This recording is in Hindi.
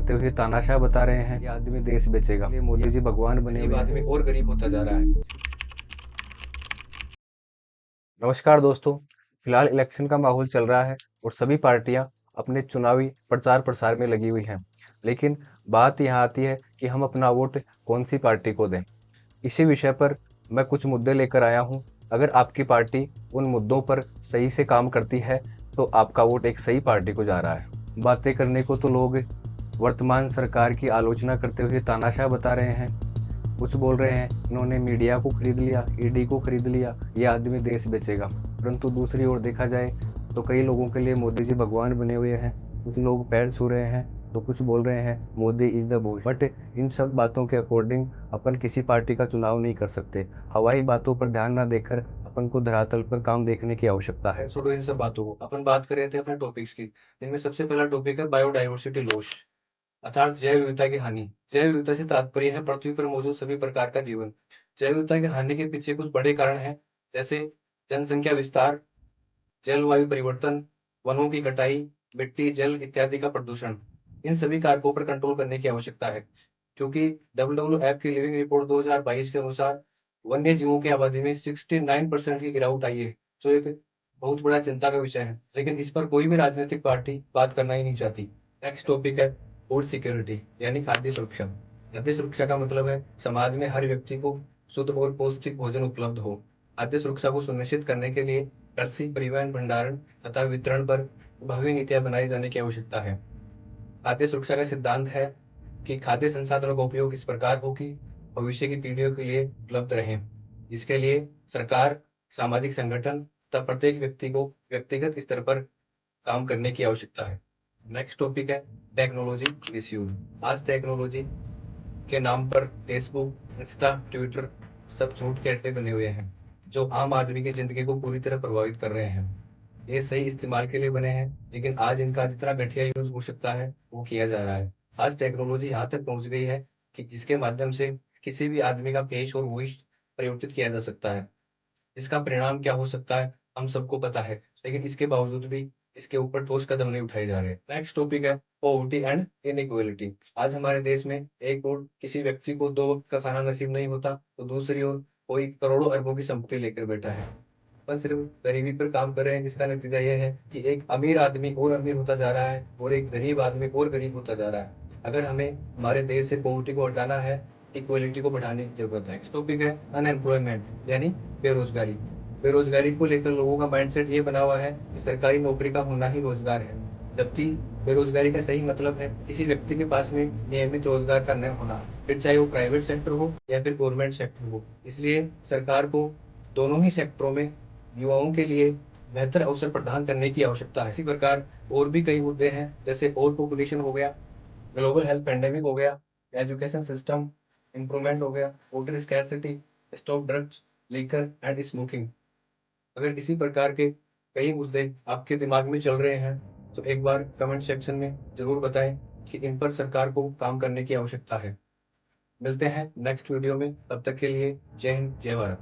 करते हुए तानाशाह बता रहे हैं, ये आदमी देश बेचेगा, ये मोदी जी भगवान बने हुए आदमी और गरीब होता जा रहा है। नमस्कार दोस्तों, फिलहाल इलेक्शन का माहौल चल रहा है और सभी पार्टियां अपने चुनावी प्रचार प्रसार में लगी हुई हैं। लेकिन बात यहाँ आती है कि हम अपना वोट कौन सी पार्टी को दें। इसी विषय पर मैं कुछ मुद्दे लेकर आया हूँ। अगर आपकी पार्टी उन मुद्दों पर सही से काम करती है तो आपका वोट एक सही पार्टी को जा रहा है। बातें करने को तो लोग वर्तमान सरकार की आलोचना करते हुए तानाशाह बता रहे हैं। कुछ बोल रहे हैं इन्होंने मीडिया को खरीद लिया, ईडी को खरीद लिया, ये आदमी देश बेचेगा। परंतु दूसरी ओर देखा जाए तो कई लोगों के लिए मोदी जी भगवान बने हुए हैं। कुछ लोग पैर छू रहे हैं तो कुछ बोल रहे हैं Modi is the boss. But in सब बातों के अकॉर्डिंग अपन किसी पार्टी का चुनाव नहीं कर सकते। हवाई बातों पर ध्यान ना देकर अपन को धरातल पर काम देखने की आवश्यकता है। छोड़ो इन सब बातों को, अपन बात कर रहे थे अपने टॉपिक्स की, जिनमें सबसे पहला टॉपिक है बायोडाइवर्सिटी लॉस, अर्थात जैव विविधता की हानि। जैव विविधता से तात्पर्य है पृथ्वी पर मौजूद सभी प्रकार का जीवन। जैव विविधता की हानि के पीछे कुछ बड़े कारण हैं, जैसे जनसंख्या विस्तार, जलवायु परिवर्तन, वनों की कटाई, मिट्टी जल इत्यादि का प्रदूषण। इन सभी कारकों पर कंट्रोल करने की आवश्यकता है, क्योंकि WWF की लिविंग रिपोर्ट 2022 के अनुसार वन्य जीवों की आबादी में 69% की गिरावट आई है, जो एक बहुत बड़ा चिंता का विषय है। लेकिन इस पर कोई भी राजनीतिक पार्टी बात करना ही नहीं चाहती। नेक्स्ट टॉपिक है फूड सिक्योरिटी, यानी खाद्य सुरक्षा। खाद्य सुरक्षा का मतलब है समाज में हर व्यक्ति को शुद्ध और पौष्टिक भोजन उपलब्ध हो। खाद्य सुरक्षा को सुनिश्चित करने के लिए कृषि, परिवहन, भंडारण तथा वितरण पर प्रभावी नीतियां बनाई जाने की आवश्यकता है। खाद्य सुरक्षा का सिद्धांत है कि खाद्य संसाधनों का उपयोग इस प्रकार हो कि भविष्य की पीढ़ियों के लिए उपलब्ध रहे। इसके लिए सरकार, सामाजिक संगठन तथा प्रत्येक व्यक्ति को व्यक्तिगत स्तर पर काम करने की आवश्यकता है। नेक्स्ट टॉपिक है टेक्नोलॉजी मिसयूज। आज टेक्नोलॉजी के नाम पर फेसबुक, इंस्टा, ट्विटर सब झूठ के अड्डे बने हुए हैं, जो आम आदमी की जिंदगी को पूरी तरह प्रभावित कर रहे हैं। ये सही इस्तेमाल के लिए बने हैं, लेकिन आज इनका जितना घटिया यूज हो सकता है वो किया जा रहा है। आज टेक्नोलॉजी यहाँ तक पहुंच गई है कि जिसके माध्यम से किसी भी आदमी का फेस और वॉइस परिवर्तित किया जा सकता है। इसका परिणाम क्या हो सकता है हम सबको पता है, लेकिन इसके बावजूद भी इसके ऊपर ठोस कदम नहीं उठाए जा रहे। नेक्स्ट टॉपिक है पॉवर्टी एंड इनइक्वालिटी। आज हमारे देश में एक ओर किसी व्यक्ति को 2 वक्त का खाना नसीब नहीं होता, तो दूसरी ओर कोई करोड़ों अरबों की संपत्ति लेकर बैठा है। अपन सिर्फ गरीबी पर काम कर रहे हैं, जिसका नतीजा यह है कि एक अमीर आदमी और अमीर होता जा रहा है और एक गरीब आदमी और गरीब होता जा रहा है। अगर हमें हमारे देश से पॉवर्टी को हटाना है, इक्वलिटी को बढ़ाने की जरूरत है। नेक्स्ट टॉपिक है अनएम्प्लॉयमेंट, यानी बेरोजगारी। बेरोजगारी को लेकर लोगों का माइंडसेट ये बना हुआ है कि सरकारी नौकरी का होना ही रोजगार है, जबकि बेरोजगारी का सही मतलब है किसी व्यक्ति के पास में नियमित रोजगार का न होना, फिर चाहे वो प्राइवेट सेक्टर हो या फिर गवर्नमेंट सेक्टर हो। इसलिए सरकार को दोनों ही सेक्टरों में युवाओं के लिए बेहतर अवसर प्रदान करने की आवश्यकता है। इसी प्रकार और भी कई मुद्दे हैं, जैसे ओवर पॉपुलेशन हो गया, ग्लोबल हेल्थ पेंडेमिक हो गया, एजुकेशन सिस्टम इम्प्रूवमेंट हो गया, water scarcity, stop drugs, liquor and smoking. अगर इसी प्रकार के कई मुद्दे आपके दिमाग में चल रहे हैं तो एक बार कमेंट सेक्शन में जरूर बताएं कि इन पर सरकार को काम करने की आवश्यकता है। मिलते हैं नेक्स्ट वीडियो में, तब तक के लिए जय हिंद, जय भारत।